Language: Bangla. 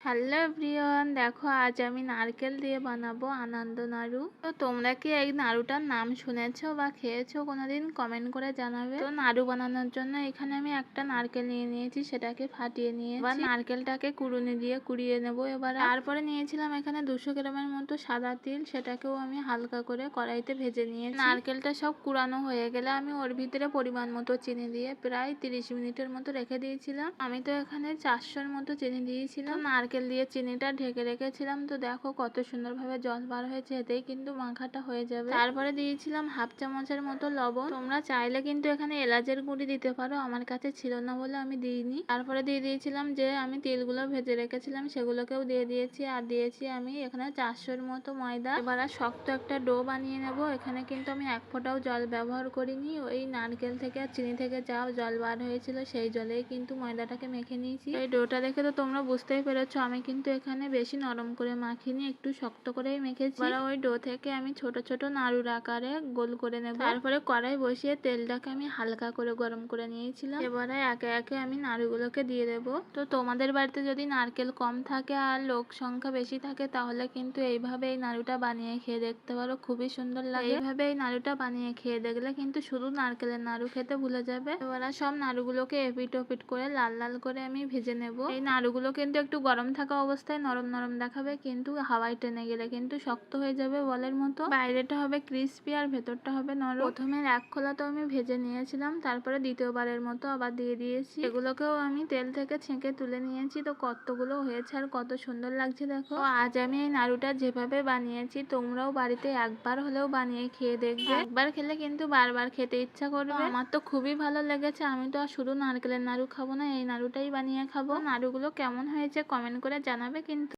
হ্যালো এভরিওয়ান, দেখো আজ আমি নারকেল দিয়ে বানাবো আনন্দ নাড়ু। তো তোমরা কি এই নাড়ুটার নাম শুনেছো বা খেয়েছো কোনোদিন? কমেন্ট করে জানাবে। তো নাড়ু বানানোর জন্য এখানে আমি একটা নারকেল নিয়ে নিয়েছি, সেটাকে ফাটিয়ে নিয়ে এবার নারকেলটাকে কুড়ুনি দিয়ে কুড়িয়ে নেবো। এবার তারপরে নিয়েছিলাম এখানে 200 গ্রামের মতো সাদা তিল, সেটাকেও আমি হালকা করে কড়াইতে ভেজে নিয়েছি। নারকেলটা সব কুড়ানো হয়ে গেলে আমি ওর ভিতরে পরিমাণ মতো চিনি দিয়ে প্রায় 30 মিনিটের মতো রেখে দিয়েছিলাম। আমি তো এখানে 400-র মতো চিনি দিয়েছিলাম। নারকেল দিয়ে চিনিটা ঢেকে রেখেছিলাম। তো দেখো কত সুন্দরভাবে জল বার হয়েছে, এতেই কিন্তু মাখাটা হয়ে যাবে। তারপরে দিয়েছিলাম হাফ চামচের মতো লবণ। তোমরা চাইলে কিন্তু এখানে এলাচের গুঁড়ি দিতে পারো, আমার কাছে ছিল না বলে আমি দিইনি। তারপরে দিয়ে দিয়েছিলাম যে আমি তেলগুলো ভেজে রেখেছিলাম, সেগুলোকেও দিয়ে দিয়েছি। আর দিয়েছি আমি এখানে 400-র মতো ময়দা। এবার শক্ত একটা ডো বানিয়ে নেব। এখানে কিন্তু আমি এক ফোঁটাও জল ব্যবহার করিনি, ওই নারকেল থেকে আর চিনি থেকে যা জল বার হয়েছিল সেই জলেই কিন্তু ময়দাটাকে মেখে নিয়েছি। এই ডোটা দেখে তো তোমরা বুঝতেই পেরেছো আমি কিন্তু এখানে বেশি নরম করে মাখিনি, একটু শক্ত করেই মেখেছি। এবার ওই ডো থেকে আমি ছোট ছোট নাড়ুর আকারে গোল করে নেব। তারপরে কড়াই বসিয়ে তেলটাকে আমি হালকা করে গরম করে নিয়েছিলাম। এবারে একে একে আমি নাড়ুগুলোকে দিয়ে দেব। তো তোমাদের বাড়িতে যদি নারকেল কম থাকে আর লোক সংখ্যা বেশি থাকে তাহলে কিন্তু এইভাবে এই নাড়ুটা বানিয়ে খেয়ে দেখতে পারো, খুবই সুন্দর লাগে। এইভাবে এই নাড়ুটা বানিয়ে খেয়ে দেখলে কিন্তু শুধু নারকেলের নাড়ু খেতে ভুলে যাবে। এবার সব নাড়ুগুলোকে এপিট ওপিট করে লাল লাল করে আমি ভেজে নেব। এই নাড়ুগুলো কিন্তু একটু গরম থাকা অবস্থায় নরম নরম দেখাবে, কিন্তু হাওয়ায় টেনে গেলে কিন্তু শক্ত হয়ে যাবে বলের মতো। বাইরেটা হবে ক্রিস্পি আর ভেতরটা হবে নরম। প্রথমে এক খোলা তো আমি ভেজে নিয়েছিলাম, তারপরে দ্বিতীয়বারের মতো আবার দিয়ে দিয়েছি। এগুলোকেও আমি তেল থেকে ছেঁকে তুলে নিয়েছি। তো কতগুলো হয়েছে আর কত সুন্দর লাগছে দেখো। আজ আমি এই নাড়ুটা যেভাবে বানিয়েছি তোমরাও বাড়িতে একবার হলেও বানিয়ে খেয়ে দেখবে। একবার খেলে কিন্তু বারবার খেতে ইচ্ছা করবে। আমার তো খুবই ভালো লেগেছে। আমি তো আর শুধু নারকেলের নাড়ু খাবো না, এই নাড়ুটাই বানিয়ে খাবো। নাড়ুগুলো কেমন হয়েছে কমেন্ট করে জানাবে কিন্তু।